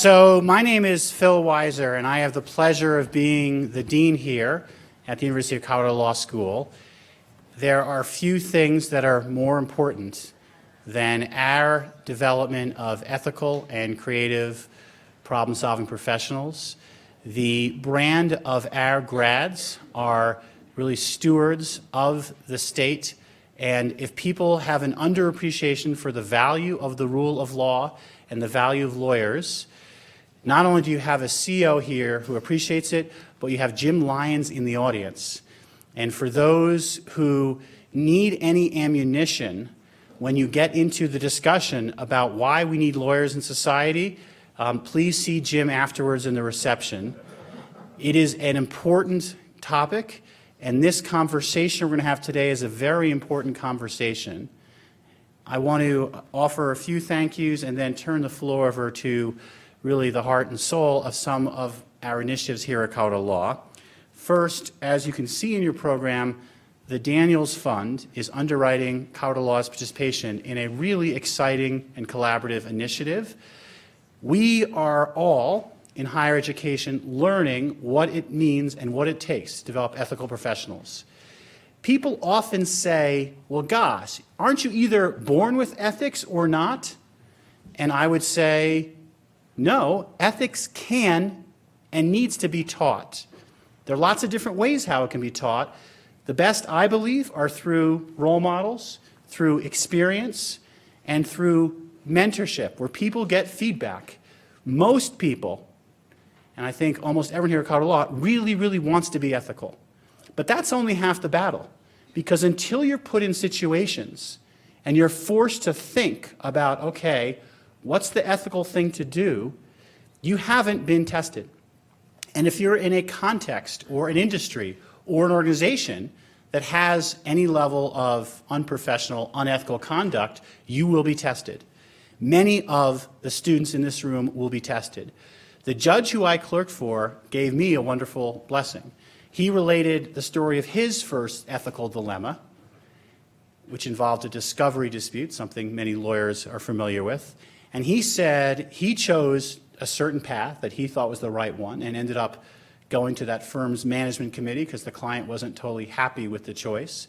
So my name is Phil Weiser, and I have the pleasure of being the dean here at the University of Colorado Law School. There are few things that are more important than our development of ethical and creative problem-solving professionals. The brand of our grads are really stewards of the state, and if people have an underappreciation for the value of the rule of law and the value of lawyers, not only do you have a CEO here who appreciates it, but you have Jim Lyons in the audience. And for those who need any ammunition when you get into the discussion about why we need lawyers in society, please see Jim afterwards in the reception. It is an important topic, and this conversation we're going to have today is a very important conversation. I want to offer a few thank yous and then turn the floor over to really the heart and soul of some of our initiatives here at Colorado Law. First, as you can see in your program, the Daniels Fund is underwriting Colorado Law's participation in a really exciting and collaborative initiative. We are all in higher education learning what it means and what it takes to develop ethical professionals. People often say, well, gosh, aren't you either born with ethics or not? And I would say, no, ethics can and needs to be taught. There are lots of different ways how it can be taught. The best, I believe, are through role models, through experience, and through mentorship, where people get feedback. Most people, and I think almost everyone here at Colorado Law, really wants to be ethical. But that's only half the battle, because until you're put in situations and you're forced to think about, okay, what's the ethical thing to do, you haven't been tested. And if you're in a context or an industry or an organization that has any level of unprofessional, unethical conduct, you will be tested. Many of the students in this room will be tested. The judge who I clerked for gave me a wonderful blessing. He related the story of his first ethical dilemma, which involved a discovery dispute, something many lawyers are familiar with. And he said he chose a certain path that he thought was the right one and ended up going to that firm's management committee because the client wasn't totally happy with the choice.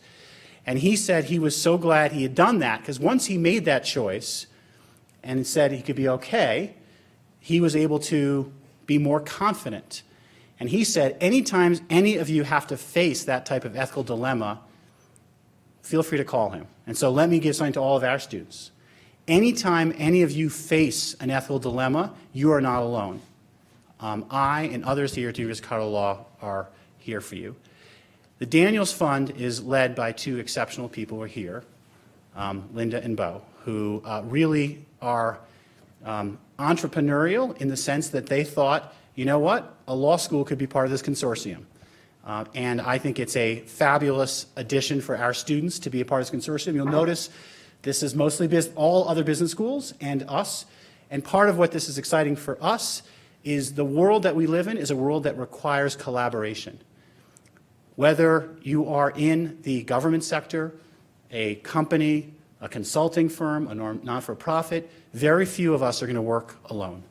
And he said he was so glad he had done that because once he made that choice and said he could be okay, he was able to be more confident. And he said, anytime any of you have to face that type of ethical dilemma, feel free to call him. And so let me give something to all of our students. Anytime any of you face an ethical dilemma, you are not alone. I and others here at the University of Colorado Law are here for you. The Daniels Fund is led by two exceptional people who are here, Linda and Bo, who really are entrepreneurial in the sense that they thought, you know what, a law school could be part of this consortium. And I think it's a fabulous addition for our students to be a part of this consortium. You'll notice this is mostly all other business schools and us. And part of what this is exciting for us is the world that we live in is a world that requires collaboration. Whether you are in the government sector, a company, a consulting firm, a non-for-profit, very few of us are going to work alone.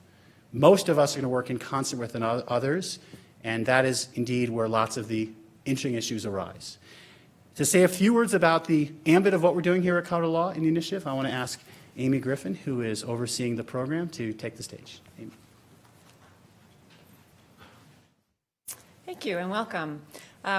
Most of us are going to work in concert with others, and that is indeed where lots of the interesting issues arise. To say a few words about the ambit of what we're doing here at Colorado Law in the initiative, I want to ask Amy Griffin, who is overseeing the program, to take the stage. Amy. Thank you and welcome.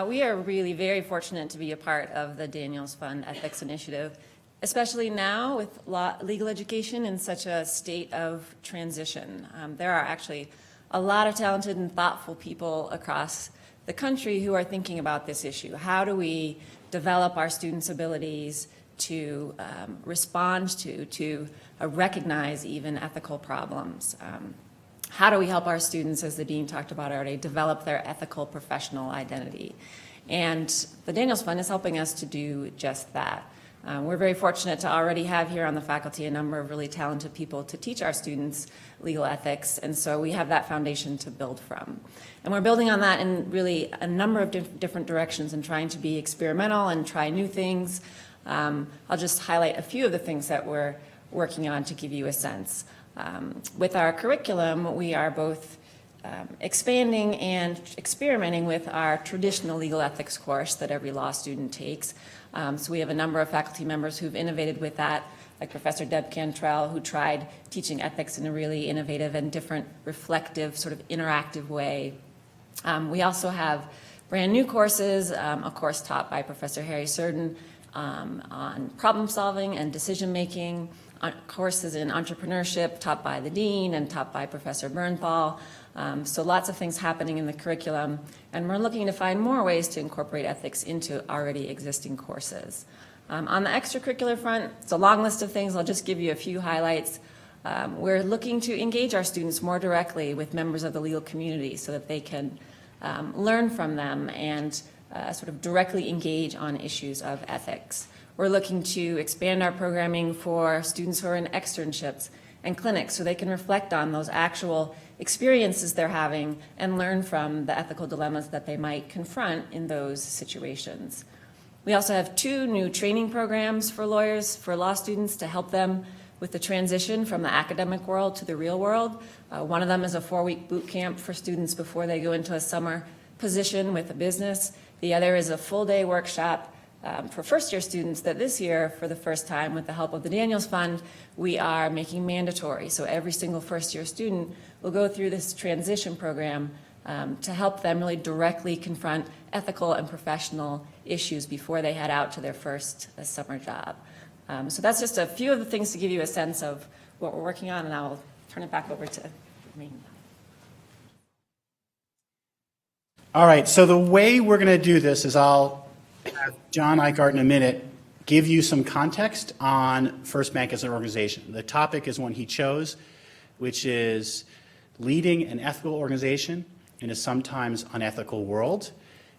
We are really very fortunate to be a part of the Daniels Fund Ethics Initiative, especially now with legal education in such a state of transition. There are actually a lot of talented and thoughtful people across the country who are thinking about this issue. How do we develop our students' abilities to respond to recognize even ethical problems? How do we help our students, as the dean talked about already, develop their ethical professional identity? And the Daniels Fund is helping us to do just that. We're very fortunate to already have here on the faculty a number of really talented people to teach our students legal ethics, and so we have that foundation to build from. And we're building on that in really a number of different directions and trying to be experimental and try new things. I'll just highlight a few of the things that we're working on to give you a sense. With our curriculum, we are both expanding and experimenting with our traditional legal ethics course that every law student takes. So we have a number of faculty members who've innovated with that, like Professor Deb Cantrell, who tried teaching ethics in a really innovative and different, reflective, sort of interactive way. We also have brand new courses, a course taught by Professor Harry Surden on problem solving and decision making, courses in entrepreneurship taught by the dean and taught by Professor Bernthal. So lots of things happening in the curriculum, and we're looking to find more ways to incorporate ethics into already existing courses. On the extracurricular front, it's a long list of things. I'll just give you a few highlights. We're looking to engage our students more directly with members of the legal community so that they can learn from them and sort of directly engage on issues of ethics. We're looking to expand our programming for students who are in externships and clinics so they can reflect on those actual experiences they're having and learn from the ethical dilemmas that they might confront in those situations. We also have 2 new training programs for lawyers, for law students, to help them with the transition from the academic world to the real world. One of them is a 4-week boot camp for students before they go into a summer position with a business. The other is a full-day workshop for first-year students that this year, for the first time, with the help of the Daniels Fund, we are making mandatory. So every single first-year student will go through this transition program to help them really directly confront ethical and professional issues before they head out to their first summer job. So that's just a few of the things to give you a sense of what we're working on, and I'll turn it back over to me. All right, so the way we're going to do this is I'll have John Ikard in a minute give you some context on First Bank as an organization. The topic is one he chose, which is leading an ethical organization in a sometimes unethical world.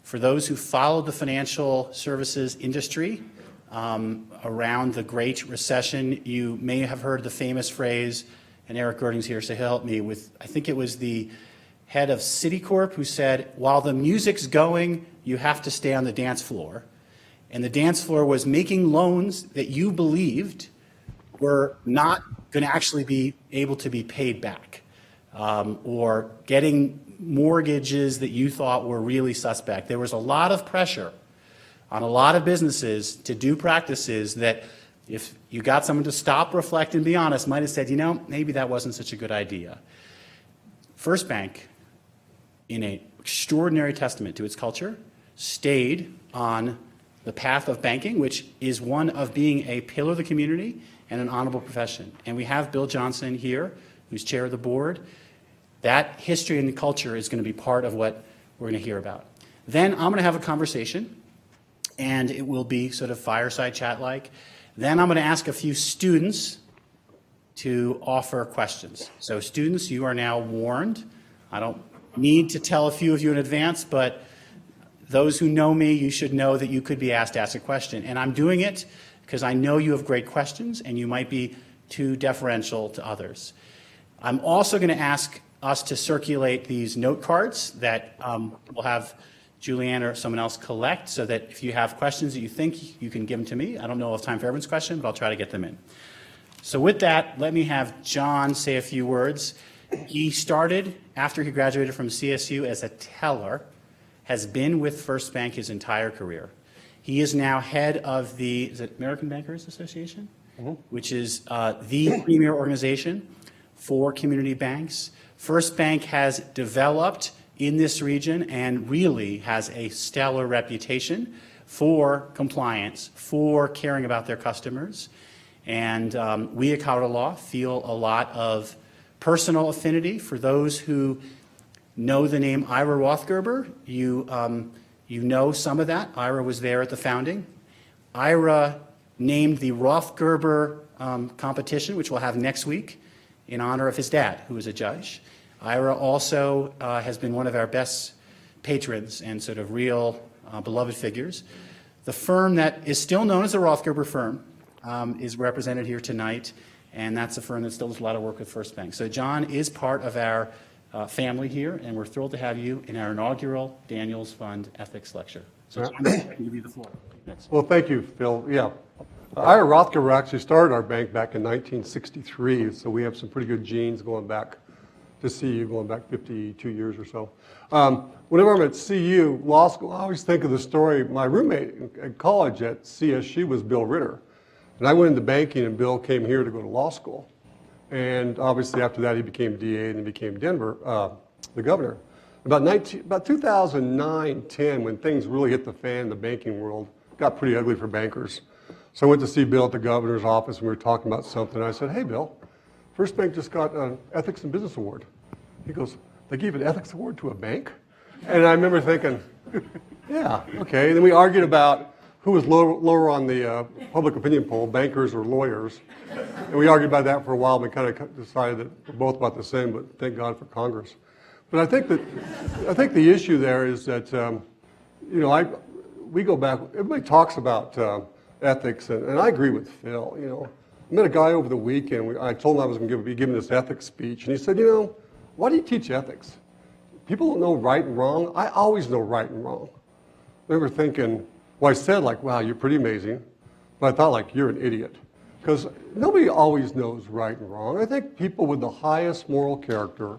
For those who followed the financial services industry around the Great Recession, you may have heard the famous phrase, and Eric Girding's here, so he'll help me with, I think it was the head of Citicorp who said, while the music's going, you have to stay on the dance floor. And the dance floor was making loans that you believed were not going to actually be able to be paid back, or getting mortgages that you thought were really suspect. There was a lot of pressure on a lot of businesses to do practices that, if you got someone to stop, reflect, and be honest, might have said, you know, maybe that wasn't such a good idea. First Bank, in an extraordinary testament to its culture, stayed on the path of banking, which is one of being a pillar of the community and an honorable profession. And we have Bill Johnson here, who's chair of the board. That history and the culture is going to be part of what we're going to hear about. Then I'm going to have a conversation, and it will be sort of fireside chat-like. Then I'm going to ask a few students to offer questions. So students, you are now warned. I don't need to tell a few of you in advance, but those who know me, you should know that you could be asked to ask a question. And I'm doing it because I know you have great questions and you might be too deferential to others. I'm also going to ask us to circulate these note cards that we'll have Julianne or someone else collect, so that if you have questions that you think, you can give them to me. I don't know if I have time for everyone's question, but I'll try to get them in. So with that, let me have John say a few words. He started after he graduated from CSU as a teller, has been with First Bank his entire career. He is now head of the, is it American Bankers Association? Mm-hmm. Which is the premier organization for community banks. First Bank has developed in this region and really has a stellar reputation for compliance, for caring about their customers. And we at Colorado Law feel a lot of personal affinity for those who know the name Ira Rothgerber. You know some of that. Ira was there at the founding. Ira named the Rothgerber competition, which we'll have next week, in honor of his dad, who was a judge. Ira also has been one of our best patrons and sort of real beloved figures. The firm that is still known as the Rothgerber firm is represented here tonight, and that's a firm that still does a lot of work with First Bank. So John is part of our family here, and we're thrilled to have you in our inaugural Daniels Fund Ethics Lecture. So John, I can give you the floor. Next. Well, thank you, Phil. Yeah, Ira Rothko actually started our bank back in 1963, so we have some pretty good genes going back to CU, going back 52 years or so. Whenever I'm at CU Law School, I always think of the story. My roommate at college at CSU was Bill Ritter. And I went into banking, and Bill came here to go to law school. And obviously after that, he became DA and he became the governor. About 2009, 10, when things really hit the fan in the banking world, it got pretty ugly for bankers. So I went to see Bill at the governor's office, and we were talking about something. And I said, hey, Bill, First Bank just got an Ethics and Business Award. He goes, they gave an ethics award to a bank? And I remember thinking, yeah, okay. And then we argued about who was lower on the public opinion poll, bankers or lawyers. And we argued about that for a while. We kind of decided that we're both about the same, but thank God for Congress. But I think the issue there is that, we go back, everybody talks about ethics, and I agree with Phil. I met a guy over the weekend. I told him I was going to be giving this ethics speech, and he said, why do you teach ethics? People don't know right and wrong. I always know right and wrong. I remember thinking, well, I said wow, you're pretty amazing, but I thought you're an idiot. Because nobody always knows right and wrong. I think people with the highest moral character,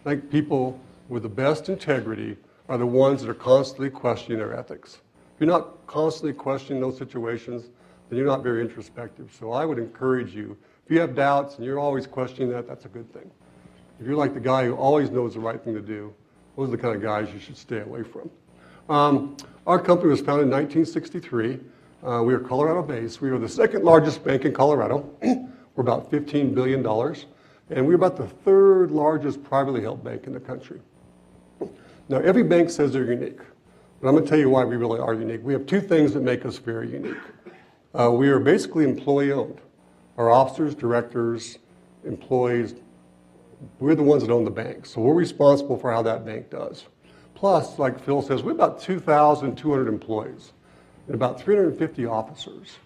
I think people with the best integrity are the ones that are constantly questioning their ethics. If you're not constantly questioning those situations, then you're not very introspective. So I would encourage you, if you have doubts and you're always questioning that, that's a good thing. If you're like the guy who always knows the right thing to do, those are the kind of guys you should stay away from. Our company was founded in 1963. We are Colorado-based. We are the second largest bank in Colorado. We're about $15 billion. And we're about the third largest privately held bank in the country. Now, every bank says they're unique. But I'm going to tell you why we really are unique. We have two things that make us very unique. We are basically employee-owned. Our officers, directors, employees, we're the ones that own the bank. So we're responsible for how that bank does. Plus, like Phil says, we're about 2,200 employees and about 350 officers.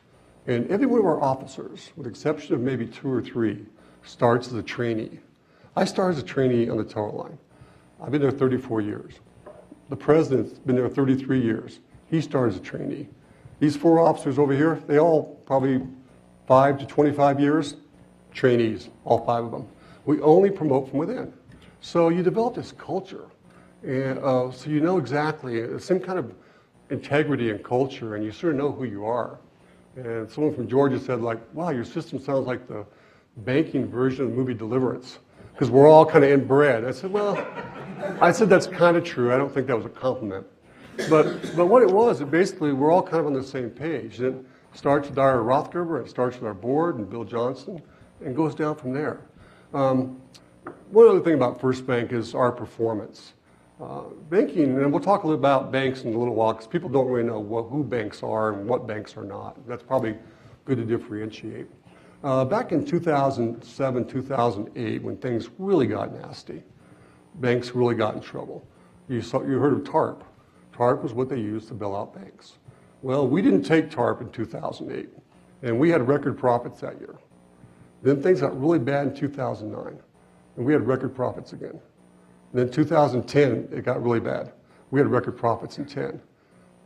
And every one of our officers, with the exception of maybe 2 or 3, starts as a trainee. I started as a trainee on the tower line. I've been there 34 years. The president's been there 33 years. He started as a trainee. These 4 officers over here, they all probably 5 to 25 years, trainees, all 5 of them. We only promote from within. So you develop this culture. And so you know exactly, the same kind of integrity and culture, and you sort of know who you are. And someone from Georgia said, wow, your system sounds like the banking version of the movie Deliverance, because we're all kind of inbred. I said, that's kind of true. I don't think that was a compliment. But what it was, basically, we're all kind of on the same page. And it starts with Ira Rothko, it starts with our board and Bill Johnson, and goes down from there. One other thing about First Bank is our performance. Banking, and we'll talk a little about banks in a little while, because people don't really know who banks are and what banks are not. That's probably good to differentiate. Back in 2007, 2008, when things really got nasty, banks really got in trouble. You heard of TARP. TARP was what they used to bail out banks. Well, we didn't take TARP in 2008, and we had record profits that year. Then things got really bad in 2009, and we had record profits again. And then 2010, it got really bad. We had record profits in 10.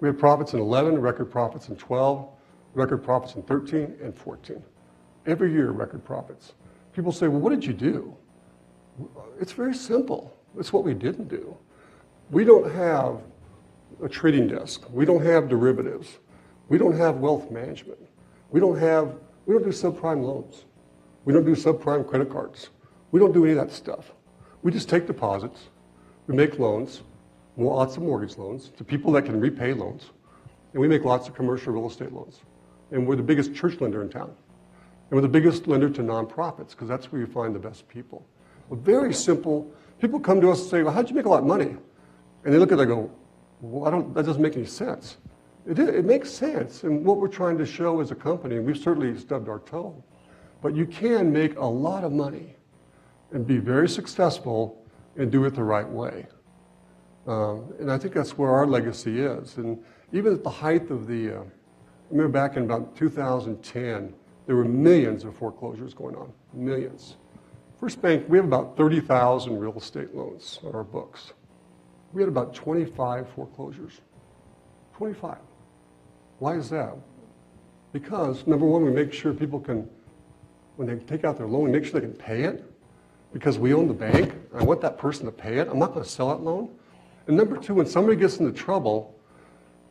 We had profits in 11, record profits in 12, record profits in 13 and 14. Every year, record profits. People say, well, what did you do? It's very simple. It's what we didn't do. We don't have a trading desk. We don't have derivatives. We don't have wealth management. We don't do subprime loans. We don't do subprime credit cards. We don't do any of that stuff. We just take deposits, we make loans, lots of mortgage loans to people that can repay loans, and we make lots of commercial real estate loans. And we're the biggest church lender in town. And we're the biggest lender to nonprofits, because that's where you find the best people. Well, very simple. People come to us and say, well, how'd you make a lot of money? And they look at it and go, well, that doesn't make any sense. It makes sense. And what we're trying to show as a company, and we've certainly stubbed our toe, but you can make a lot of money and be very successful and do it the right way. And I think that's where our legacy is. And even at the height of I remember back in about 2010, there were millions of foreclosures going on, millions. First Bank, we have about 30,000 real estate loans on our books. We had about 25 foreclosures. 25. Why is that? Because, number one, we make sure people can, when they take out their loan, we make sure they can pay it. Because we own the bank, and I want that person to pay it. I'm not going to sell that loan. And number two, when somebody gets into trouble,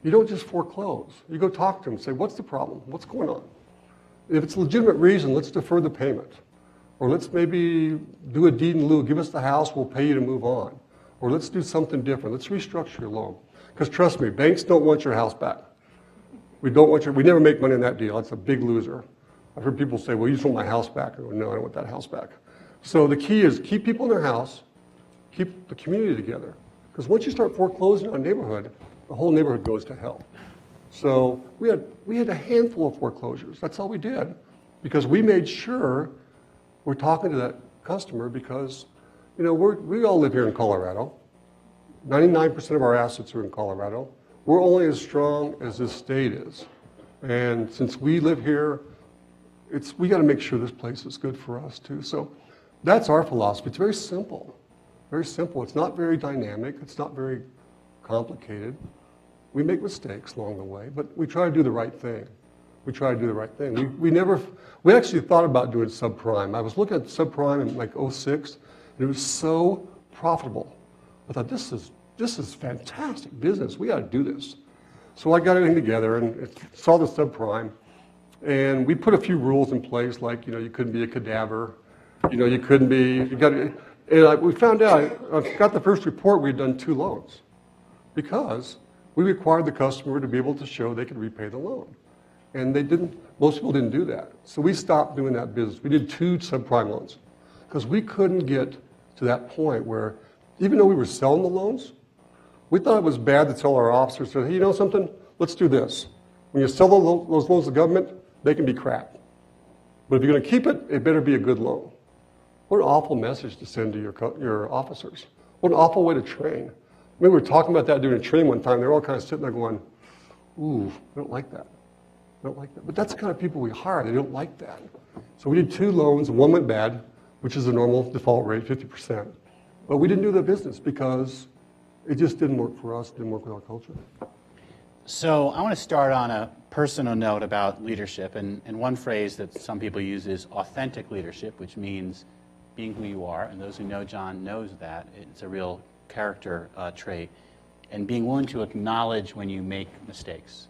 you don't just foreclose. You go talk to them and say, what's the problem? What's going on? If it's a legitimate reason, let's defer the payment. Or let's maybe do a deed in lieu. Give us the house, we'll pay you to move on. Or let's do something different. Let's restructure your loan. Because trust me, banks don't want your house back. We never make money on that deal. It's a big loser. I've heard people say, well, you just want my house back. I go, no, I don't want that house back. So the key is keep people in their house, keep the community together. Because once you start foreclosing on a neighborhood, the whole neighborhood goes to hell. So we had a handful of foreclosures. That's all we did. Because we made sure we're talking to that customer because, we all live here in Colorado. 99% of our assets are in Colorado. We're only as strong as this state is. And since we live here, we got to make sure this place is good for us too. So that's our philosophy. It's very simple. Very simple. It's not very dynamic. It's not very complicated. We make mistakes along the way, but we try to do the right thing. We try to do the right thing. We actually thought about doing subprime. I was looking at subprime in like '06, and it was so profitable. I thought, this is fantastic business. We got to do this. So I got everything together and saw the subprime, and we put a few rules in place, like you couldn't be a cadaver, you couldn't be. And we found out. I got the first report. We had done 2 loans, because we required the customer to be able to show they could repay the loan, and they didn't. Most people didn't do that. So we stopped doing that business. We did 2 subprime loans, because we couldn't get to that point where, even though we were selling the loans, we thought it was bad to tell our officers, hey, you know something? Let's do this. When you sell those loans to the government, they can be crap. But if you're going to keep it, it better be a good loan. What an awful message to send to your officers. What an awful way to train. We were talking about that during a training one time. They're all kind of sitting there going, ooh, I don't like that. I don't like that. But that's the kind of people we hire. They don't like that. So we did 2 loans, and one went bad, which is the normal default rate, 50%. But we didn't do the business because it just didn't work for us, didn't work with our culture. So I want to start on a personal note about leadership. And one phrase that some people use is authentic leadership, which means being who you are. And those who know John knows that. It's a real character trait. And being willing to acknowledge when you make mistakes.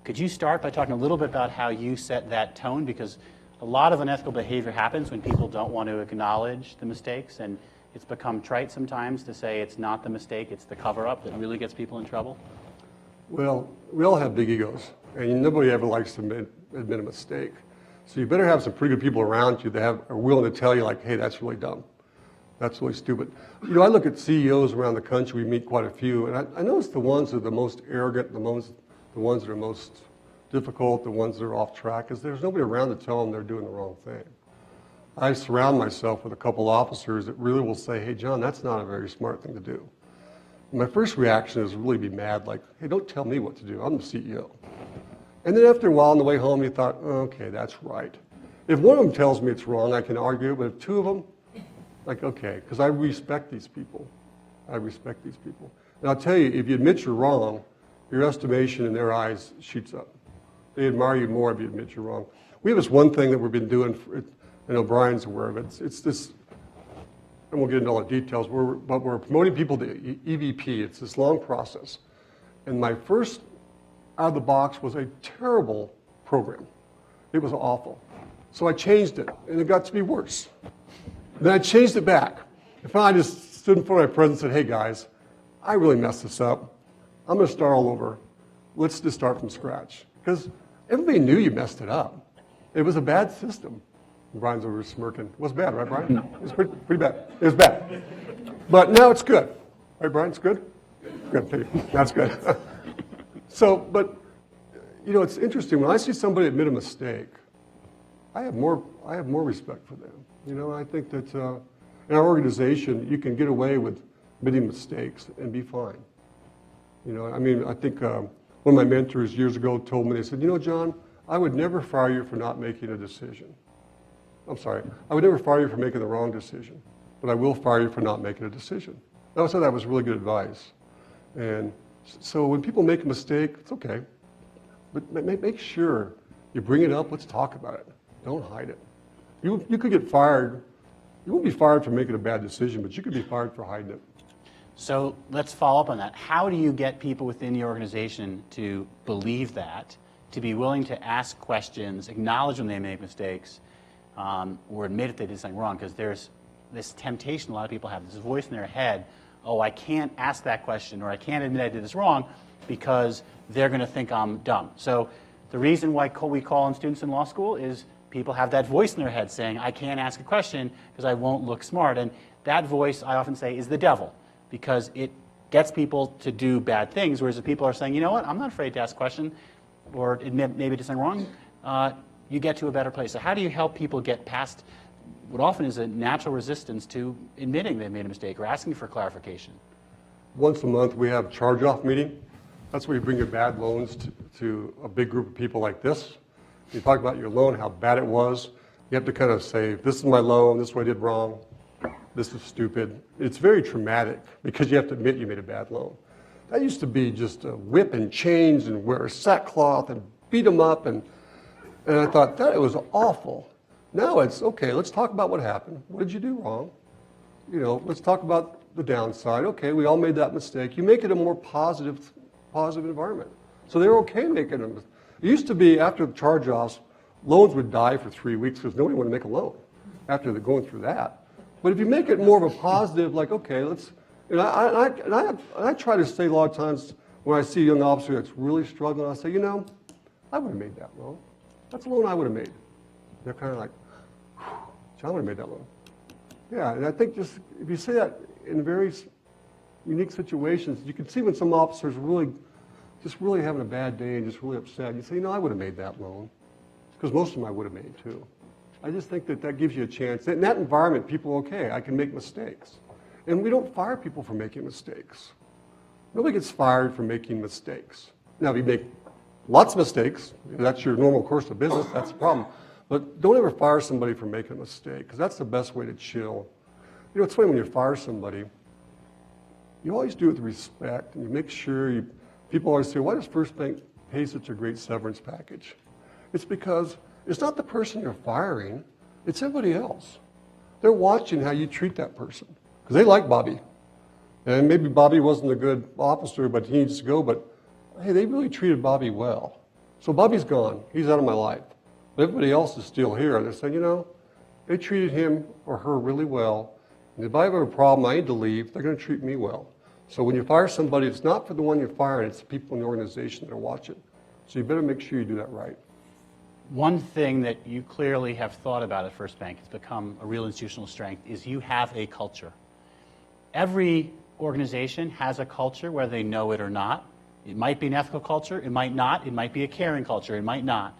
Could you start by talking a little bit about how you set that tone? Because a lot of unethical behavior happens when people don't want to acknowledge the mistakes. And it's become trite sometimes to say it's not the mistake, it's the cover-up that really gets people in trouble. Well, we all have big egos, and nobody ever likes to admit a mistake. So you better have some pretty good people around you that are willing to tell you, like, hey, that's really dumb. That's really stupid. I look at CEOs around the country, we meet quite a few, and I notice the ones that are the most arrogant, the ones that are most difficult, the ones that are off track, is there's nobody around to tell them they're doing the wrong thing. I surround myself with a couple officers that really will say, hey, John, that's not a very smart thing to do. My first reaction is really be mad, like, hey, don't tell me what to do. I'm the CEO. And then after a while on the way home, you thought, oh, okay, that's right. If one of them tells me it's wrong, I can argue, but if 2 of them, like, okay, because I respect these people. I respect these people. And I'll tell you, if you admit you're wrong, your estimation in their eyes shoots up. They admire you more if you admit you're wrong. We have this one thing that we've been doing, I know Brian's aware of it. It's this, and we'll get into all the details, but we're promoting people to EVP. It's this long process. And my first out of the box was a terrible program. It was awful. So I changed it, and it got to be worse. Then I changed it back. And finally I just stood in front of my president and said, hey guys, I really messed this up. I'm going to start all over. Let's just start from scratch. Because everybody knew you messed it up. It was a bad system. Brian's over smirking. It was bad, right, Brian? No. It was pretty bad. It was bad. But now it's good. Right, Brian? It's good? Good. That's good. So, but, it's interesting. When I see somebody admit a mistake, I have more respect for them. I think that in our organization, you can get away with admitting mistakes and be fine. I think one of my mentors years ago told me, they said, John, I would never fire you for not making a decision. I'm sorry, I would never fire you for making the wrong decision, but I will fire you for not making a decision. I thought that was really good advice. And so when people make a mistake, it's okay. But make sure You bring it up, let's talk about it. Don't hide it. You could get fired. You won't be fired for making a bad decision, but you could be fired for hiding it. So let's follow up on that. How do you get people within the organization to believe that, to be willing to ask questions, acknowledge when they make mistakes, or admit if they did something wrong? Because there's this temptation a lot of people have, this voice in their head, oh, I can't ask that question, or I can't admit I did this wrong because they're going to think I'm dumb. So the reason why we call in students in law school is people have that voice in their head saying, I can't ask a question because I won't look smart. And that voice, I often say, is the devil, because it gets people to do bad things, whereas if people are saying, you know what, I'm not afraid to ask a question or admit maybe did something wrong, you get to a better place. So how do you help people get past what often is a natural resistance to admitting they made a mistake or asking for clarification? Once a month, we have a charge-off meeting. That's where you bring your bad loans to a big group of people like this. You talk about your loan, how bad it was. You have to kind of say, this is my loan, this is what I did wrong, this is stupid. It's very traumatic because you have to admit you made a bad loan. That used to be just a whip and chains and wear sackcloth and beat them up. And I thought, that it was awful. Now it's, okay, let's talk about what happened. What did you do wrong? Let's talk about the downside. Okay, we all made that mistake. You make it a more positive environment. So they're okay making them. It used to be after the charge-offs, loans would die for 3 weeks because nobody wanted to make a loan after they're going through that. But if you make it more of a positive, like, okay, let's, I try to say a lot of times when I see a young officer that's really struggling, I say, I would have made that loan. That's a loan I would have made. They're kind of like, John would have made that loan. Yeah, and I think just if you say that in very unique situations, you can see when some officers really having a bad day and just really upset. You say, I would have made that loan, because most of them I would have made too. I just think that gives you a chance. In that environment, people are okay. I can make mistakes. And we don't fire people for making mistakes. Nobody gets fired for making mistakes. Now, if you make lots of mistakes, that's your normal course of business, that's the problem. But don't ever fire somebody for making a mistake, because that's the best way to chill. It's funny when you fire somebody, you always do it with respect, and you make sure people always say, why does First Bank pay such a great severance package? It's because it's not the person you're firing, it's everybody else. They're watching how you treat that person, because they like Bobby. And maybe Bobby wasn't a good officer, but he needs to go, but hey, they really treated Bobby well. So Bobby's gone, he's out of my life. But everybody else is still here. They're saying, they treated him or her really well. And if I have a problem, I need to leave, they're going to treat me well. So when you fire somebody, it's not for the one you're firing, it's the people in the organization that are watching. So you better make sure you do that right. One thing that you clearly have thought about at First Bank, it's become a real institutional strength, is you have a culture. Every organization has a culture, whether they know it or not. It might be an ethical culture, it might not, it might be a caring culture, it might not.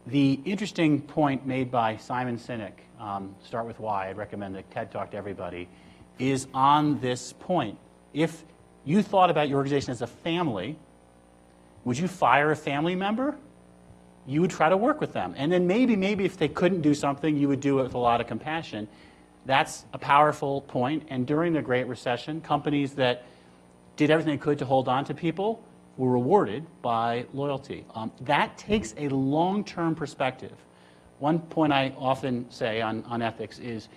The interesting point made by Simon Sinek, Start With Why, I'd recommend the TED Talk to everybody, is on this point. If you thought about your organization as a family, would you fire a family member? You would try to work with them. And then maybe if they couldn't do something, you would do it with a lot of compassion. That's a powerful point. And during the Great Recession, companies that did everything they could to hold on to people were rewarded by loyalty. That takes a long-term perspective. One point I often say on ethics is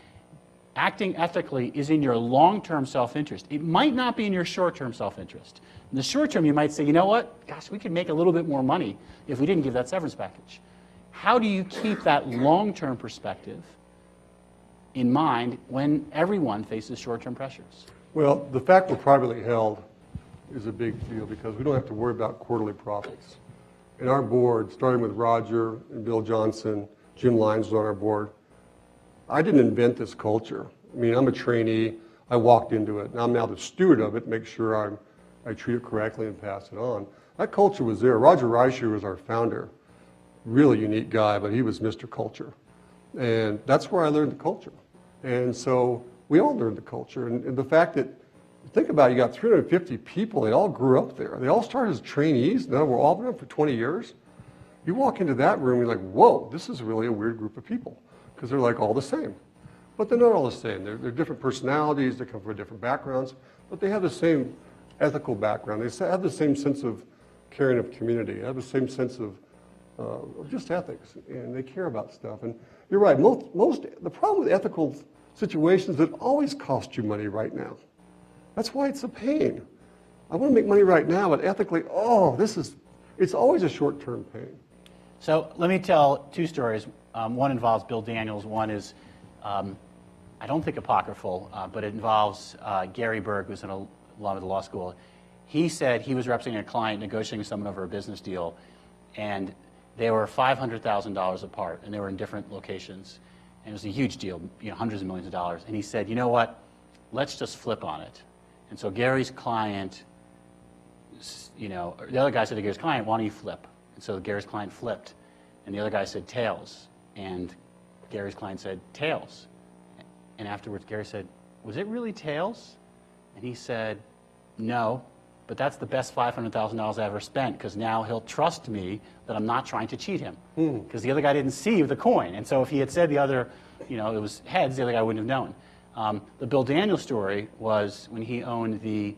acting ethically is in your long-term self-interest. It might not be in your short-term self-interest. In the short term, you might say, you know what? Gosh, we could make a little bit more money if we didn't give that severance package. How do you keep that long-term perspective in mind when everyone faces short-term pressures? Well, the fact we're privately held is a big deal because we don't have to worry about quarterly profits. And our board, starting with Roger and Bill Johnson, Jim Lyons was on our board, I didn't invent this culture. I mean, I'm a trainee. I walked into it. And I'm now the steward of it, make sure I treat it correctly and pass it on. That culture was there. Roger Reicher was our founder. Really unique guy, but he was Mr. Culture. And that's where I learned the culture. And so we all learned the culture. And the fact that, think about it, you got 350 people, they all grew up there. They all started as trainees, now we're all been there for 20 years. You walk into that room, you're like, whoa, this is really a weird group of people, because they're like all the same. But they're not all the same. They're different personalities, they come from different backgrounds, but they have the same ethical background. They have the same sense of caring of community. They have the same sense of just ethics, and they care about stuff. And you're right, the problem with ethical situations, it always costs you money right now. That's why it's a pain. I want to make money right now, but ethically, it's always a short-term pain. So let me tell two stories. One involves Bill Daniels. One is, I don't think apocryphal, but it involves Gary Berg, who's an alum of the law school. He said he was representing a client negotiating with someone over a business deal, and they were $500,000 apart, and they were in different locations. And it was a huge deal, hundreds of millions of dollars. And he said, you know what, let's just flip on it. And so Gary's client, the other guy said to Gary's client, why don't you flip? And so Gary's client flipped, and the other guy said tails, and Gary's client said tails. And afterwards Gary said, was it really tails? And he said, no, but that's the best $500,000 I ever spent, because now he'll trust me that I'm not trying to cheat him. Because the other guy didn't see the coin. And so if he had said the other, it was heads, the other guy wouldn't have known. The Bill Daniels story was when he owned the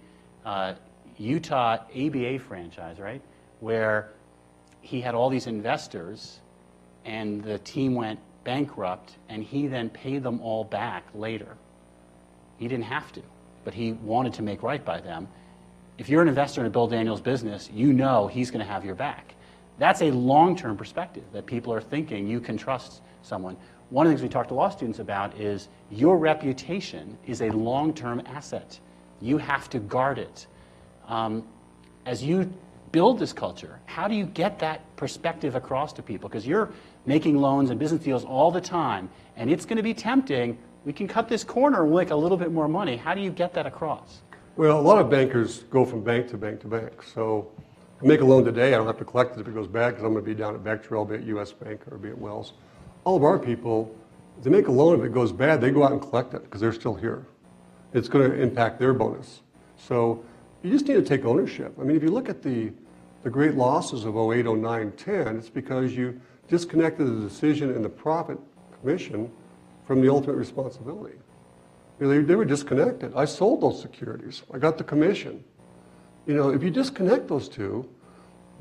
Utah ABA franchise, right? Where he had all these investors and the team went bankrupt, and he then paid them all back later. He didn't have to, but he wanted to make right by them. If you're an investor in a Bill Daniels business, you know he's going to have your back. That's a long-term perspective that people are thinking you can trust someone. One of the things we talk to law students about is your reputation is a long-term asset. You have to guard it. As you build this culture, how do you get that perspective across to people? Because you're making loans and business deals all the time, and it's going to be tempting. We can cut this corner and make a little bit more money. How do you get that across? Well, a lot of bankers go from bank to bank to bank. So I make a loan today, I don't have to collect it if it goes bad, because I'm going to be down at Bechtel, be at US Bank, or be at Wells. All of our people, if they make a loan, if it goes bad, they go out and collect it because they're still here. It's going to impact their bonus. So you just need to take ownership. I mean, if you look at the great losses of 08, 09, 10, it's because you disconnected the decision and the profit commission from the ultimate responsibility. They were disconnected. I sold those securities. I got the commission. If you disconnect those two,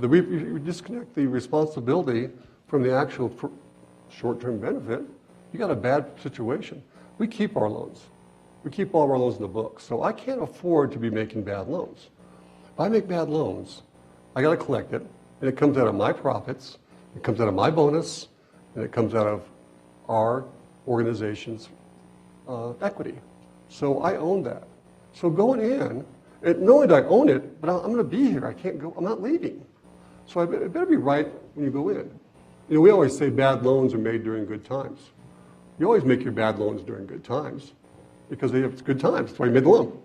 you disconnect the responsibility from the actual short-term benefit, you got a bad situation. We keep our loans. We keep all of our loans in the books. So I can't afford to be making bad loans. If I make bad loans, I got to collect it, and it comes out of my profits, it comes out of my bonus, and it comes out of our organization's equity. So I own that. So going in, not only do I own it, but I'm going to be here. I can't go. I'm not leaving. So it better be right when you go in. We always say bad loans are made during good times. You always make your bad loans during good times because it's good times. That's why you made the loan.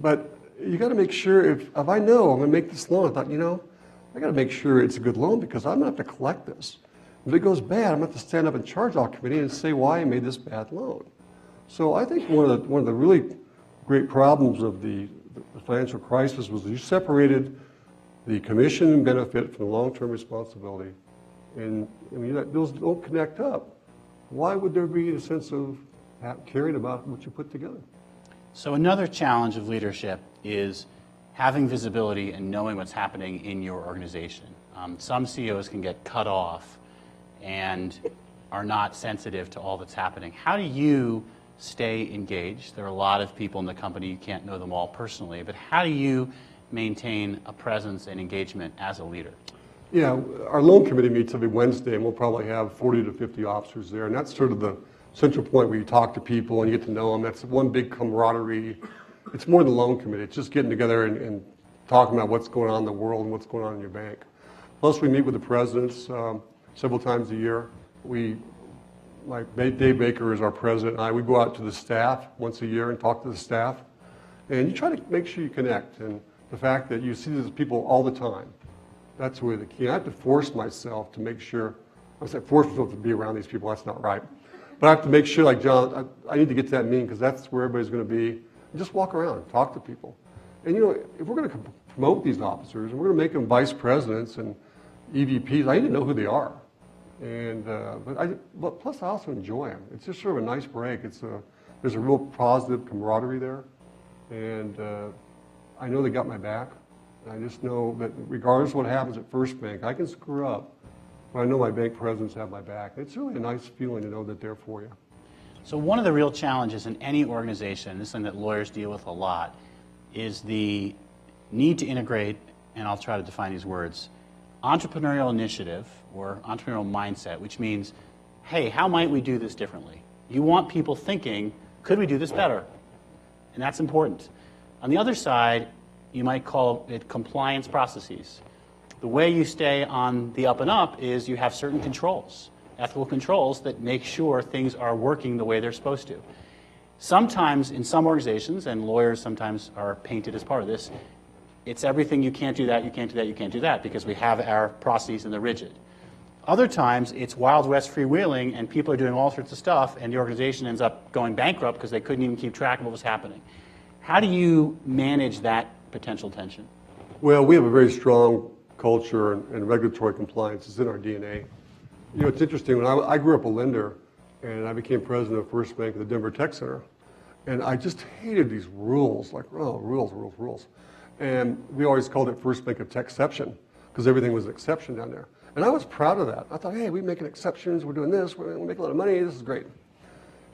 But you got to make sure if I know I'm going to make this loan, I thought, I got to make sure it's a good loan because I'm going to have to collect this. If it goes bad, I'm going to have to stand up in charge-off committee and say why I made this bad loan. So I think one of the really great problems of the financial crisis was you separated the commission benefit from the long-term responsibility. And those don't connect up. Why would there be a sense of caring about what you put together? So another challenge of leadership is having visibility and knowing what's happening in your organization. Some CEOs can get cut off and are not sensitive to all that's happening. How do you stay engaged? There are a lot of people in the company, you can't know them all personally, but how do you maintain a presence and engagement as a leader? Yeah, our loan committee meets every Wednesday, and we'll probably have 40 to 50 officers there, and that's sort of the central point where you talk to people and you get to know them. That's one big camaraderie. It's more than the loan committee. It's just getting together and talking about what's going on in the world and what's going on in your bank. Plus, we meet with the presidents several times a year. Dave Baker is our president, and we go out to the staff once a year and talk to the staff. And you try to make sure you connect. And the fact that you see these people all the time, that's really the key. I have to force myself to make sure, I say force myself to be around these people, that's not right. But I have to make sure, like John, I need to get to that meeting because that's where everybody's going to be. And just walk around, talk to people. And if we're going to promote these officers and we're going to make them vice presidents and EVPs, I need to know who they are. And but plus I also enjoy them. It's just sort of a nice break. There's a real positive camaraderie there, and I know they got my back, And I just know that regardless of what happens at First Bank, I can screw up, but I know my bank presidents have my back. It's really a nice feeling to know that they're for you. So one of the real challenges in any organization, this is something that lawyers deal with a lot, is the need to integrate, and I'll try to define these words, entrepreneurial initiative or entrepreneurial mindset, which means, hey, how might we do this differently? You want people thinking, could we do this better? And that's important. On the other side, you might call it compliance processes. The way you stay on the up and up is you have certain controls, ethical controls that make sure things are working the way they're supposed to. Sometimes in some organizations, and lawyers sometimes are painted as part of this, it's everything, you can't do that, you can't do that, you can't do that, because we have our processes and they're rigid. Other times, it's Wild West freewheeling, and people are doing all sorts of stuff, and the organization ends up going bankrupt because they couldn't even keep track of what was happening. How do you manage that potential tension? Well, we have a very strong culture and regulatory compliance. It's in our DNA. You know, it's interesting. When I grew up a lender, and I became president of First Bank at the Denver Tech Center, and I just hated these rules, like, oh, rules, rules, rules. And we always called it First Bank of Techception, because everything was an exception down there. And I was proud of that. I thought, hey, we're making exceptions, we're doing this, we're making a lot of money, this is great.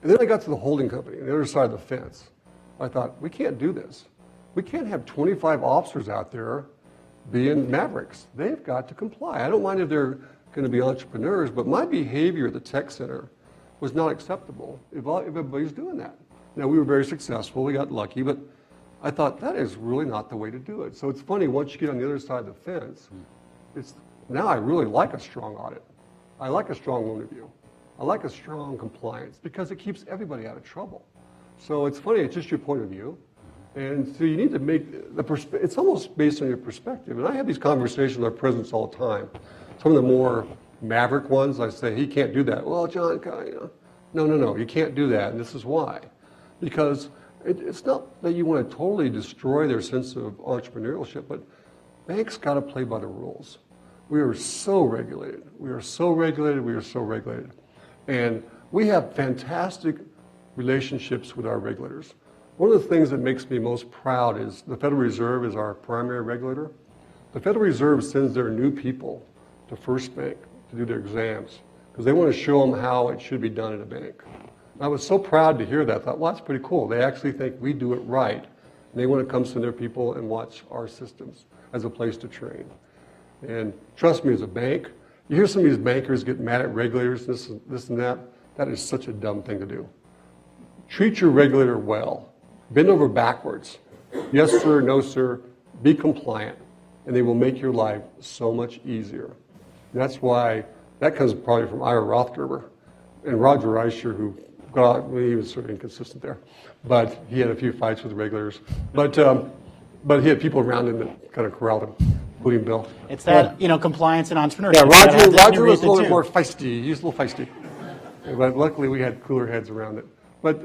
And then I got to the holding company, on the other side of the fence. I thought, we can't do this. We can't have 25 officers out there being mavericks. They've got to comply. I don't mind if they're going to be entrepreneurs, but my behavior at the tech center was not acceptable if everybody's doing that. Now, we were very successful, we got lucky, but I thought that is really not the way to do it. So it's funny, once you get on the other side of the fence, now I really like a strong audit. I like a strong loan review. I like a strong compliance because it keeps everybody out of trouble. So it's funny, it's just your point of view. And so you need to make it's almost based on your perspective. And I have these conversations with our presidents all the time. Some of the more maverick ones, I say, he can't do that. Well, John, you know, no, you can't do that. And this is why. Because it's not that you want to totally destroy their sense of entrepreneurship, but banks got to play by the rules. We are so regulated. We are so regulated. We are so regulated. And we have fantastic relationships with our regulators. One of the things that makes me most proud is the Federal Reserve is our primary regulator. The Federal Reserve sends their new people to First Bank to do their exams because they want to show them how it should be done at a bank. I was so proud to hear that. I thought, well, that's pretty cool. They actually think we do it right. And they want to come send their people and watch our systems as a place to train. And trust me, as a bank, you hear some of these bankers get mad at regulators, this and that. That is such a dumb thing to do. Treat your regulator well. Bend over backwards. Yes, sir, no, sir. Be compliant. And they will make your life so much easier. And that's why, that comes probably from Ira Rothgerber and Roger Reicher, who he was sort of inconsistent there. But he had a few fights with the regulators. But he had people around him that kind of corralled him, including Bill. It's that, compliance and entrepreneurship. Yeah, Roger was a little bit more feisty. He was a little feisty. But luckily we had cooler heads around it. But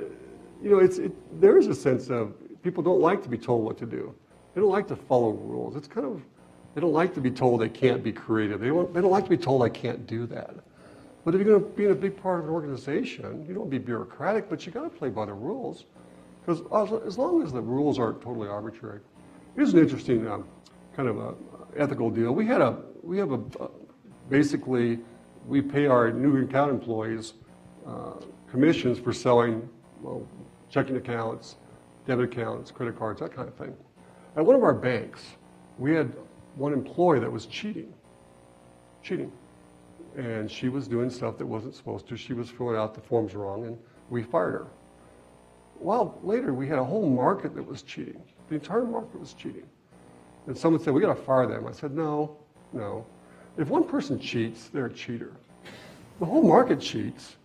there is a sense of people don't like to be told what to do. They don't like to follow rules. It's kind of, they don't like to be told they can't be creative. They don't like to be told I can't do that. But if you're going to be in a big part of an organization, you don't be bureaucratic, but you got to play by the rules. Because as long as the rules aren't totally arbitrary. Here's an interesting kind of a ethical deal. Basically, we pay our new account employees commissions for selling checking accounts, debit accounts, credit cards, that kind of thing. At one of our banks, we had one employee that was cheating. And she was doing stuff that wasn't supposed to. She was filling out the forms wrong, and we fired her. Well, later, we had a whole market that was cheating. The entire market was cheating. And someone said, we got to fire them. I said, no. If one person cheats, they're a cheater. The whole market cheats.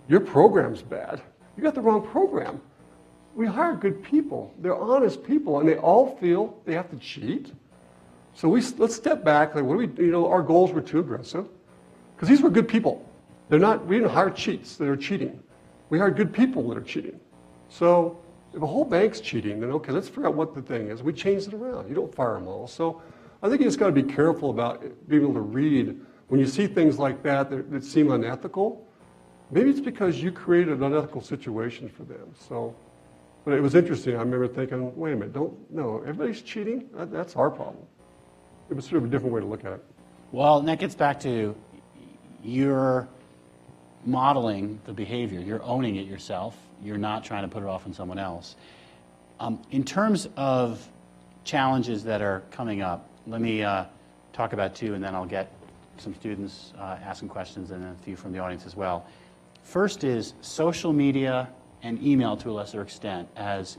Your program's bad. You got the wrong program. We hire good people. They're honest people, and they all feel they have to cheat. So let's step back. Like, our goals were too aggressive, because these were good people. We didn't hire cheats that are cheating. We hired good people that are cheating. So if a whole bank's cheating, then okay, let's figure out what the thing is. We changed it around. You don't fire them all. So I think you just got to be careful about being able to read when you see things like that seem unethical. Maybe it's because you created an unethical situation for them. So But it was interesting. I remember thinking, wait a minute, no, everybody's cheating? That's our problem. It was sort of a different way to look at it. Well, and that gets back to you're modeling the behavior. You're owning it yourself. You're not trying to put it off on someone else. In terms of challenges that are coming up, let me talk about two, and then I'll get some students asking questions and a few from the audience as well. First is social media and email to a lesser extent as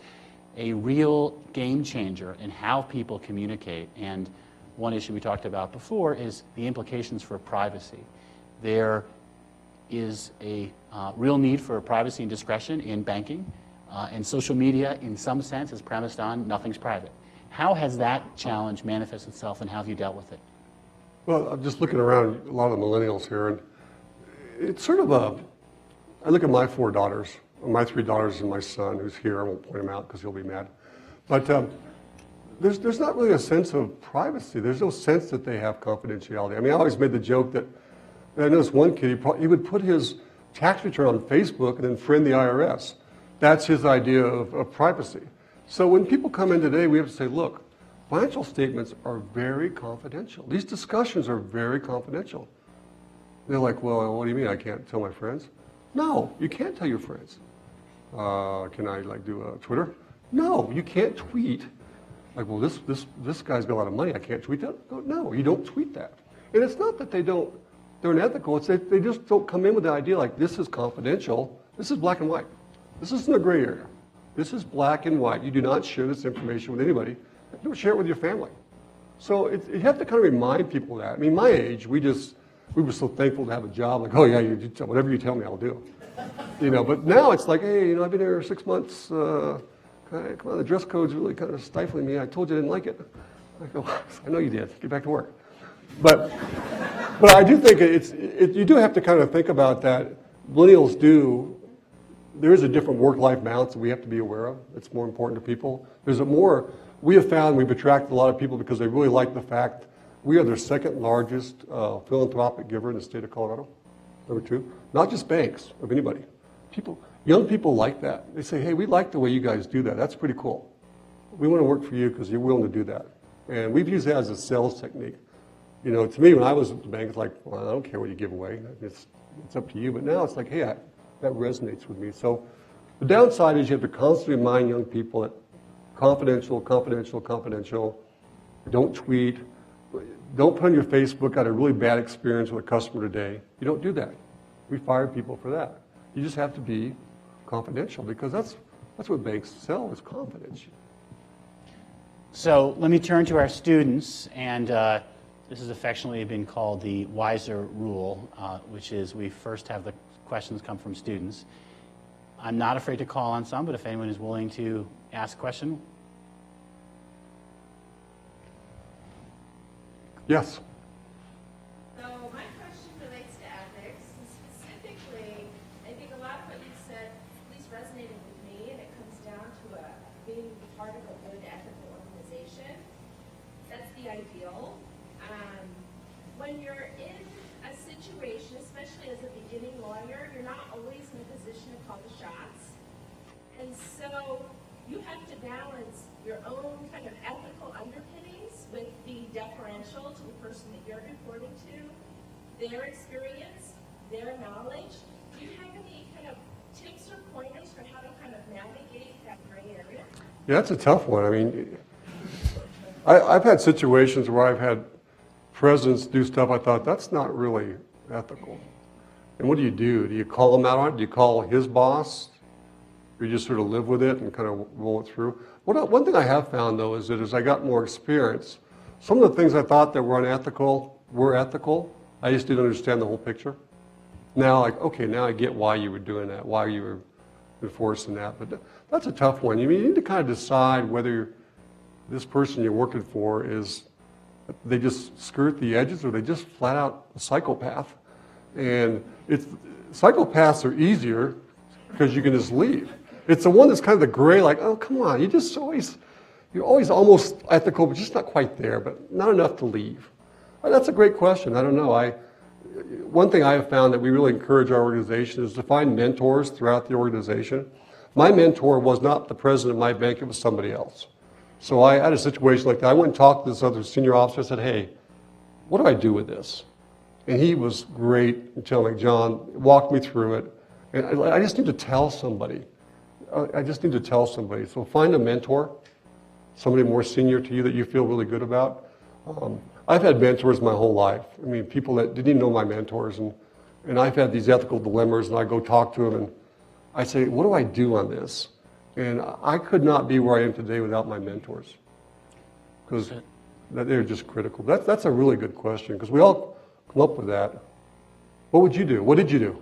a real game changer in how people communicate. And one issue we talked about before is the implications for privacy. There is a real need for privacy and discretion in banking, and social media, in some sense, is premised on nothing's private. How has that challenge manifested itself, and how have you dealt with it? Well, I'm just looking around a lot of the millennials here, and it's sort of I look at my four daughters, my three daughters and my son who's here. I won't point him out because he'll be mad. But there's not really a sense of privacy. There's no sense that they have confidentiality. I mean, I always made the joke that I noticed one kid, he would put his tax return on Facebook and then friend the IRS. That's his idea of privacy. So when people come in today, we have to say, look, financial statements are very confidential. These discussions are very confidential. They're like, well, what do you mean I can't tell my friends? No, you can't tell your friends. Can I do a Twitter? No, you can't tweet. Like, well, this guy's got a lot of money. I can't tweet that. No, you don't tweet that. And it's not that they're unethical. It's that they just don't come in with the idea like this is confidential. This is black and white. This isn't a gray area. This is black and white. You do not share this information with anybody. Don't share it with your family. So you have to kind of remind people that. I mean, my age, we were so thankful to have a job. Like, oh yeah, whatever you tell me, I'll do. But now it's like, hey, I've been here 6 months. Come on, the dress code's really kind of stifling me. I told you I didn't like it. I go, I know you did. Get back to work. But I do think you do have to kind of think about that. Millennials do. There is a different work-life balance that we have to be aware of. It's more important to people. We have found we've attracted a lot of people because they really like the fact we are their second largest philanthropic giver in the state of Colorado. Number two, not just banks, of anybody. Young people like that. They say, hey, we like the way you guys do that. That's pretty cool. We want to work for you because you're willing to do that. And we've used that as a sales technique. To me, when I was at the bank, it's like, well, I don't care what you give away. It's up to you. But now it's like, hey, that resonates with me. So the downside is you have to constantly remind young people that confidential. Don't tweet. Don't put on your Facebook, got a really bad experience with a customer today. You don't do that. We fire people for that. You just have to be confidential because that's what banks sell is confidence. So let me turn to our students, and this has affectionately been called the WISER rule, which is we first have the questions come from students. I'm not afraid to call on some, but if anyone is willing to ask a question. Yes. So my question relates to ethics, and specifically, I think a lot of what you said at least resonated with me, and it comes down to being part of a good ethical organization. That's the ideal. When you're in a situation, especially as a beginning lawyer, you're not always in a position to call the shots. And so you have to balance your own kind of ethical underpinnings with the deferential to the person that you're reporting to, their experience, their knowledge. Do you have any kind of tips or pointers for how to kind of navigate that gray area? Yeah, that's a tough one. I mean, I've had situations where I've had presidents do stuff I thought, that's not really ethical. And what do? Do you call him out on it? Do you call his boss? Or you just sort of live with it and kind of roll it through? One thing I have found, though, is that as I got more experience, some of the things I thought that were unethical were ethical. I just didn't understand the whole picture. Now, now I get why you were doing that, why you were enforcing that. But that's a tough one. You need to kind of decide whether this person you're working for they just skirt the edges or they just flat out a psychopath. And psychopaths are easier because you can just leave. It's the one that's kind of the gray, like, oh, come on, you're always almost ethical, but just not quite there, but not enough to leave. That's a great question. I don't know. One thing I have found that we really encourage our organization is to find mentors throughout the organization. My mentor was not the president of my bank, it was somebody else. So I had a situation like that. I went and talked to this other senior officer. I said, hey, what do I do with this? And he was great in telling me, John, walked me through it. And I just need to tell somebody. I just need to tell somebody. So find a mentor, somebody more senior to you that you feel really good about. I've had mentors my whole life. I mean, people that didn't even know my mentors. And I've had these ethical dilemmas, and I go talk to them, and I say, what do I do on this? And I could not be where I am today without my mentors, because they're just critical. That's a really good question, because we all come up with that. What would you do? What did you do?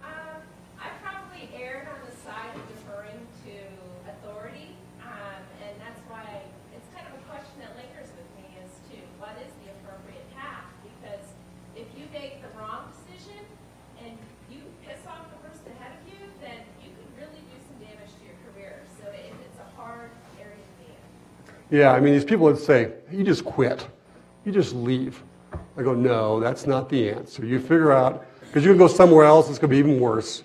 I probably erred on the side of deferring to authority, and that's why it's kind of a question that lingers with me as to what is the appropriate path, because if you make the wrong decision and you piss off the person ahead of you, then you could really do some damage to your career. So it's a hard area to be in. Yeah, I mean, these people would say, you just quit. You just leave. I go, no, that's not the answer. You figure out, because you're going to go somewhere else, it's going to be even worse.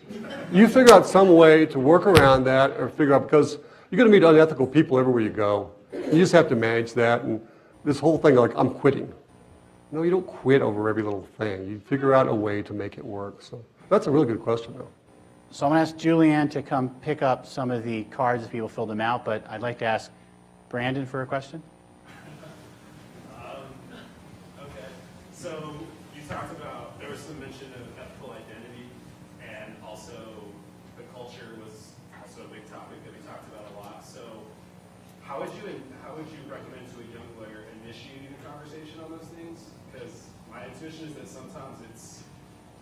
You figure out some way to work around that, or figure out, because you're going to meet unethical people everywhere you go. You just have to manage that. And this whole thing, like, I'm quitting. No, you don't quit over every little thing. You figure out a way to make it work. So that's a really good question, though. So I'm going to ask Julianne to come pick up some of the cards if people fill them out, but I'd like to ask Brandon for a question. Okay. So you talked about, there was some mention of ethical identity, and also the culture was also a big topic that we talked about a lot. So how would you recommend to a young lawyer initiating a conversation on those things? Because my intuition is that sometimes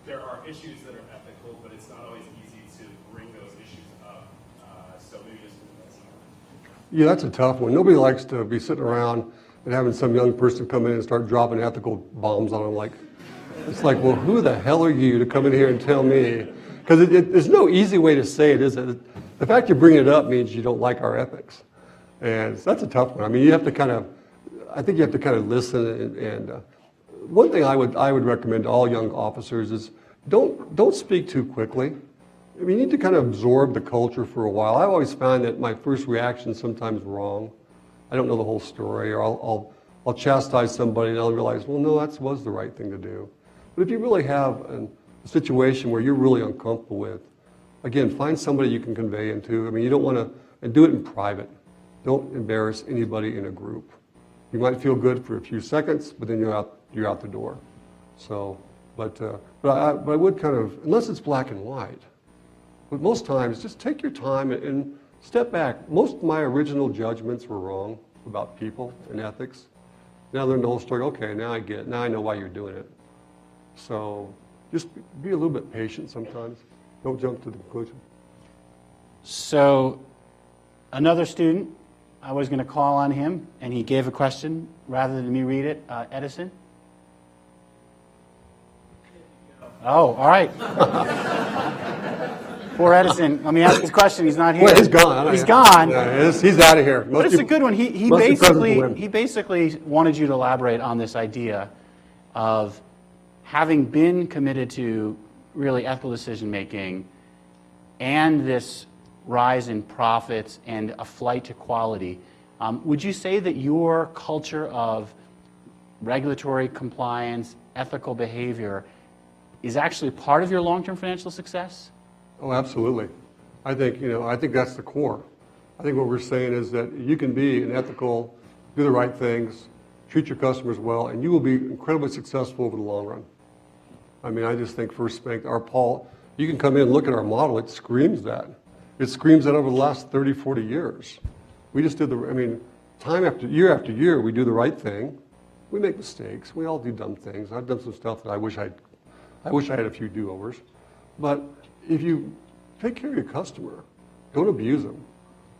there are issues that are ethical, but it's not always easy to bring those issues up. So maybe just that's Yeah, that's a tough one. Nobody likes to be sitting around and having some young person come in and start dropping ethical bombs on them. It's like, well, who the hell are you to come in here and tell me? Because there's no easy way to say it, is it? The fact you're bringing it up means you don't like our ethics. And that's a tough one. I mean, I think you have to kind of listen. And one thing I would recommend to all young officers is don't speak too quickly. I mean, you need to kind of absorb the culture for a while. I always find that my first reaction is sometimes wrong. I don't know the whole story, or I'll chastise somebody and I'll realize, well, no, that was the right thing to do. But if you really have a situation where you're really uncomfortable with, again, find somebody you can convey into. I mean, you don't want to, and do it in private. Don't embarrass anybody in a group. You might feel good for a few seconds, but then you're out the door. So, but I would kind of, unless it's black and white, but most times just take your time and step back. Most of my original judgments were wrong about people and ethics. Now I learned the whole story. Okay, now I get it. Now I know why you're doing it. So just be a little bit patient sometimes. Don't jump to the conclusion. So another student, I was going to call on him, and he gave a question rather than me read it. Edison? Oh, all right. Poor Edison. Let me ask his question. He's not here. Well, he's gone. He's gone. Yeah, he's out of here. But it's a good one. He basically wanted you to elaborate on this idea of having been committed to really ethical decision making and this rise in profits and a flight to quality. Would you say that your culture of regulatory compliance, ethical behavior, is actually part of your long-term financial success? Oh, absolutely. I think that's the core. I think what we're saying is that you can be an ethical, do the right things, treat your customers well, and you will be incredibly successful over the long run. I mean, I just think First Bank, you can come in and look at our model, it screams that. It screams that over the last 30, 40 years. We just did time after year, we do the right thing. We make mistakes. We all do dumb things. I've done some stuff that I wish I had a few do-overs. But if you take care of your customer, don't abuse them.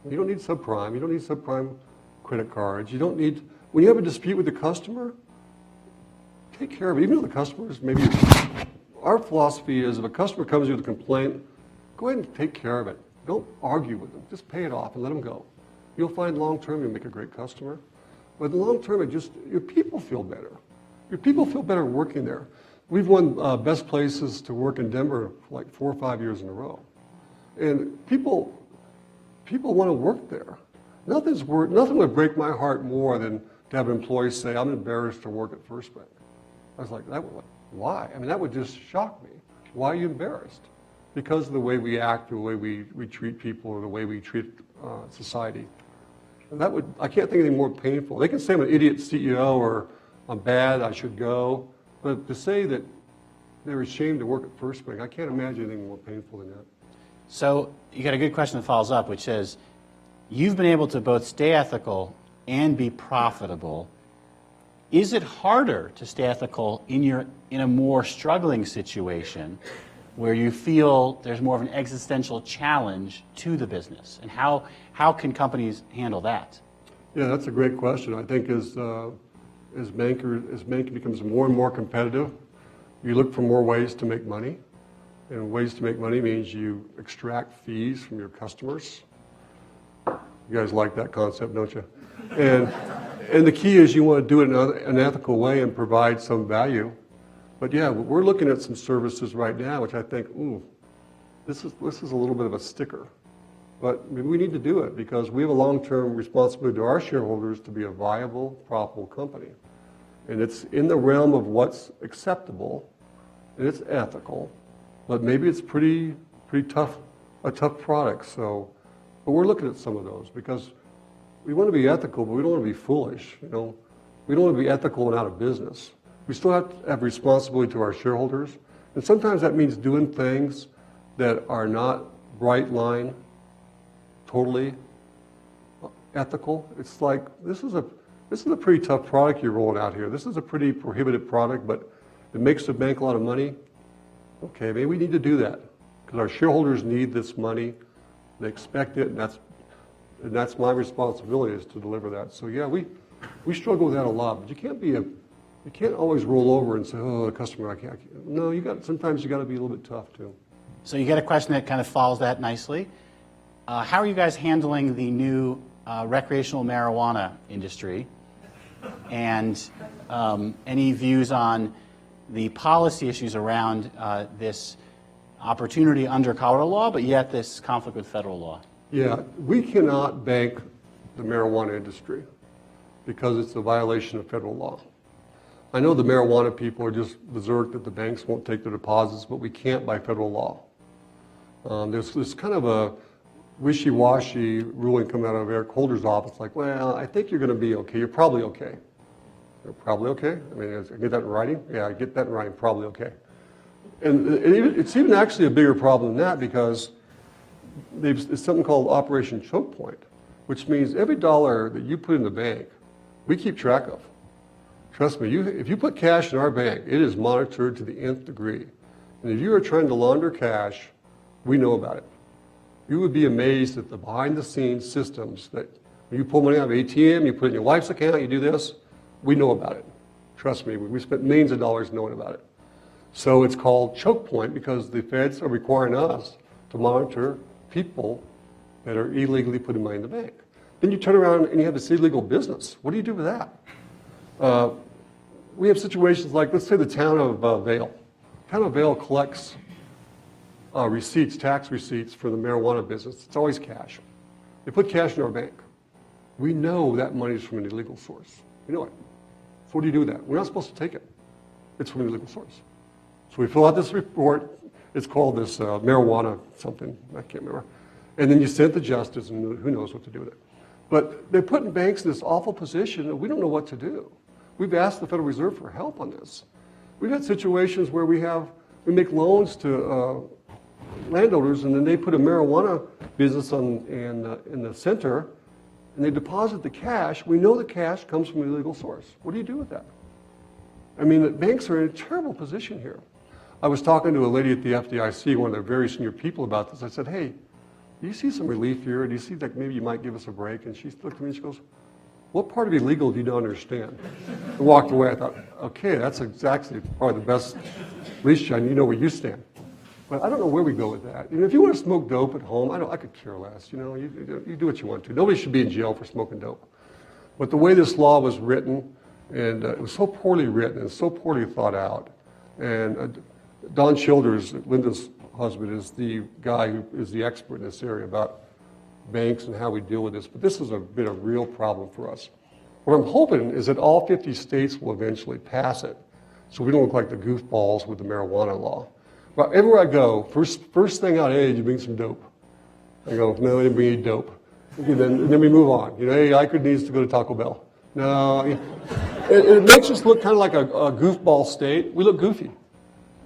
You don't need subprime. You don't need subprime credit cards. You don't need, when you have a dispute with the customer, take care of it. Even though the customer is maybe, our philosophy is if a customer comes to you with a complaint, go ahead and take care of it. Don't argue with them. Just pay it off and let them go. You'll find long-term you'll make a great customer. But in the long term, your people feel better. Your people feel better working there. We've won best places to work in Denver for like 4 or 5 years in a row. And people want to work there. Nothing would break my heart more than to have employees say, I'm embarrassed to work at First Bank. I was like, why? I mean, that would just shock me. Why are you embarrassed? Because of the way we act, the way we treat people, or the way we treat society. And I can't think of anything more painful. They can say I'm an idiot CEO or I'm bad, I should go. But to say that they're ashamed to work at First Bank, I can't imagine anything more painful than that. So you got a good question that follows up, which is, you've been able to both stay ethical and be profitable. Is it harder to stay ethical in a more struggling situation where you feel there's more of an existential challenge to the business? And how can companies handle that? Yeah, that's a great question. I think as banking becomes more and more competitive, you look for more ways to make money. And ways to make money means you extract fees from your customers. You guys like that concept, don't you? And the key is you want to do it in an ethical way and provide some value. But yeah, we're looking at some services right now, which I think, this is a little bit of a sticker. But we need to do it because we have a long-term responsibility to our shareholders to be a viable, profitable company. And it's in the realm of what's acceptable, and it's ethical, but maybe it's pretty tough, a tough product. So, but we're looking at some of those because we want to be ethical, but we don't want to be foolish. We don't want to be ethical and out of business. We still have to have responsibility to our shareholders, and sometimes that means doing things that are not bright line, totally ethical. It's like this is a pretty tough product you're rolling out here. This is a pretty prohibited product, but it makes the bank a lot of money. Okay, maybe we need to do that because our shareholders need this money. They expect it, and that's my responsibility is to deliver that. So yeah, we struggle with that a lot. But you can't always roll over and say, oh, the customer, I can't. No, sometimes you got to be a little bit tough too. So you get a question that kind of follows that nicely. How are you guys handling the new recreational marijuana industry? And any views on the policy issues around this opportunity under Colorado law, but yet this conflict with federal law? Yeah, we cannot bank the marijuana industry because it's a violation of federal law. I know the marijuana people are just berserk that the banks won't take their deposits, but we can't by federal law. There's kind of a wishy-washy ruling coming out of Eric Holder's office, like, well, I think you're going to be okay. You're probably okay. You're probably okay? I mean, I get that in writing? Yeah, I get that in writing, probably okay. And it's even actually a bigger problem than that because it's something called Operation Choke Point, which means every dollar that you put in the bank, we keep track of. Trust me, if you put cash in our bank, it is monitored to the nth degree. And if you are trying to launder cash, we know about it. You would be amazed at the behind-the-scenes systems that when you pull money out of an ATM, you put it in your wife's account, you do this, we know about it. Trust me, we spent millions of dollars knowing about it. So it's called Choke Point because the feds are requiring us to monitor people that are illegally putting money in the bank. Then you turn around and you have this illegal business. What do you do with that? We have situations like, let's say the town of Vail. The town of Vail collects receipts, tax receipts for the marijuana business. It's always cash. They put cash in our bank. We know that money is from an illegal source. We know it. So what do you do with that? We're not supposed to take it. It's from an illegal source. So we fill out this report. It's called this marijuana something. I can't remember. And then you send it to justice, and who knows what to do with it. But they're putting banks in this awful position that we don't know what to do. We've asked the Federal Reserve for help on this. We've had situations where we make loans to landowners, and then they put a marijuana business in the center, and they deposit the cash. We know the cash comes from an illegal source. What do you do with that? I mean, the banks are in a terrible position here. I was talking to a lady at the FDIC, one of their very senior people, about this. I said, hey, do you see some relief here? Do you see that maybe you might give us a break? And she looked at me and she goes, what part of illegal do you not understand? I walked away. I thought, okay, that's exactly probably the best, at least, John, you know where you stand. But I don't know where we go with that. If you want to smoke dope at home, I could care less. You do what you want to. Nobody should be in jail for smoking dope. But the way this law was written, and it was so poorly written and so poorly thought out, and Don Childers, Linda's husband is the guy who is the expert in this area about banks and how we deal with this, but this has been a real problem for us. What I'm hoping is that all 50 states will eventually pass it, so we don't look like the goofballs with the marijuana law. But everywhere I go, first thing out, hey, did you bring some dope? I go, no, I didn't bring any dope. Okay, then we move on. You know, hey, Ikard needs to go to Taco Bell. No, it makes us look kind of like a goofball state. We look goofy.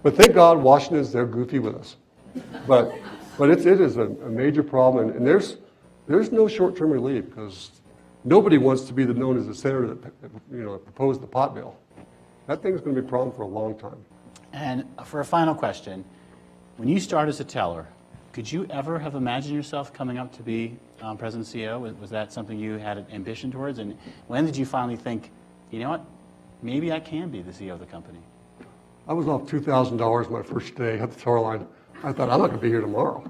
But thank God Washington's there goofy with us. But it is a major problem, and there's no short-term relief because nobody wants to be known as the senator that proposed the pot bill. That thing's going to be a problem for a long time. And for a final question, when you started as a teller, could you ever have imagined yourself coming up to be president and CEO? Was that something you had an ambition towards? And when did you finally think, you know what, maybe I can be the CEO of the company? I was off $2,000 my first day at the teller line. I thought, I'm not going to be here tomorrow.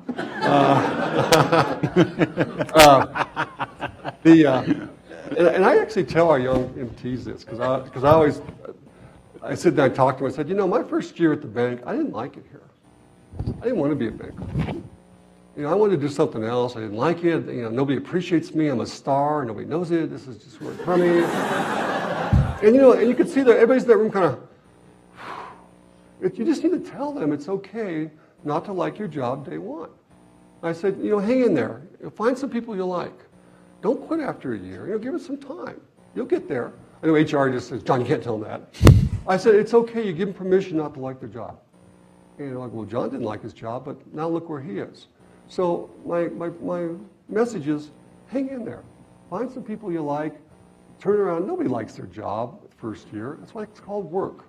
And I actually tell our young MTs this because I sit down and talk to them. I said, my first year at the bank, I didn't like it here. I didn't want to be a banker. I wanted to do something else. I didn't like it. Nobody appreciates me. I'm a star. Nobody knows it. This is just really funny. And you can see that everybody's in that room kind of. You just need to tell them it's okay not to like your job day one. I said, hang in there. Find some people you like. Don't quit after a year. Give it some time. You'll get there. I know HR just says, John, you can't tell them that. I said, it's okay. You give them permission not to like their job. And you're like, well, John didn't like his job, but now look where he is. So my message is, hang in there. Find some people you like. Turn around. Nobody likes their job the first year. That's why it's called work.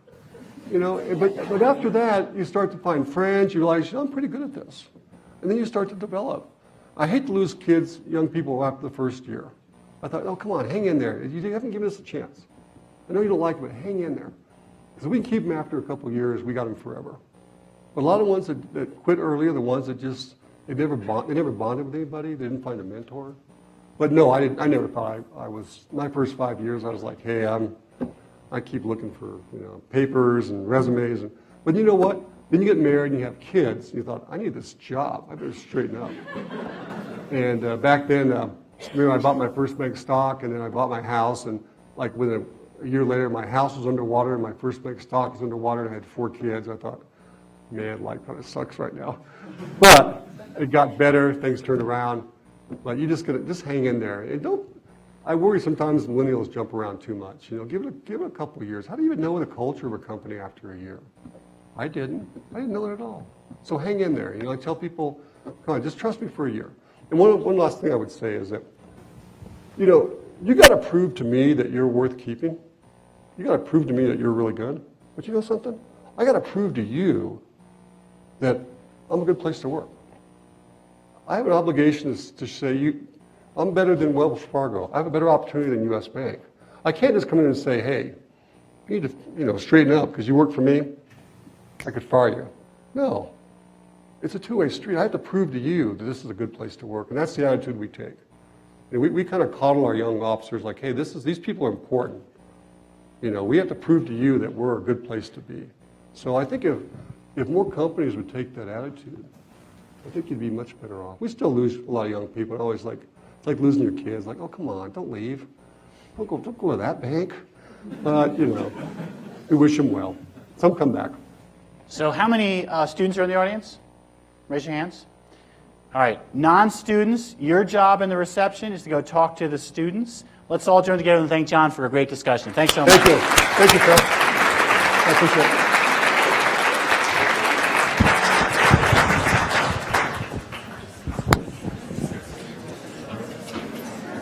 But after that, you start to find friends. You realize, I'm pretty good at this. And then you start to develop. I hate to lose kids, young people after the first year. I thought, oh, come on, hang in there. You haven't given us a chance. I know you don't like it, but hang in there. Because if we can keep them after a couple of years, we got them forever. But a lot of the ones that quit early are the ones that just, they never bonded with anybody. They didn't find a mentor. But no, I never thought I was, my first 5 years, I was like, hey, I keep looking for papers and resumes. But you know what? Then you get married and you have kids. And you thought, I need this job. I better straighten up. And back then, I bought my first bank stock, and then I bought my house. And like within a year later, my house was underwater, and my first bank stock was underwater, and I had 4 kids. I thought, man, life kind of sucks right now. But it got better. Things turned around. But you just hang in there. And I worry sometimes millennials jump around too much. Give it a couple of years. How do you even know the culture of a company after a year? I didn't know it at all. So hang in there. I tell people, come on, just trust me for a year. And one last thing I would say is that, you got to prove to me that you're worth keeping. You got to prove to me that you're really good. But you know something? I got to prove to you that I'm a good place to work. I have an obligation to say I'm better than Wells Fargo. I have a better opportunity than U.S. Bank. I can't just come in and say, hey, you need to straighten up because you work for me. I could fire you. No. It's a two-way street. I have to prove to you that this is a good place to work, and that's the attitude we take. We kind of coddle our young officers like, hey, these people are important. We have to prove to you that we're a good place to be. So I think if more companies would take that attitude, I think you'd be much better off. We still lose a lot of young people. It's like losing your kids. Like, oh, come on, don't leave. Don't go to that bank. But, we wish them well. Some come back. So how many students are in the audience? Raise your hands. All right, non-students, your job in the reception is to go talk to the students. Let's all join together and thank John for a great discussion. Thanks so much. Thank you. Thank you, Phil. I appreciate it.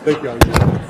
Thank you.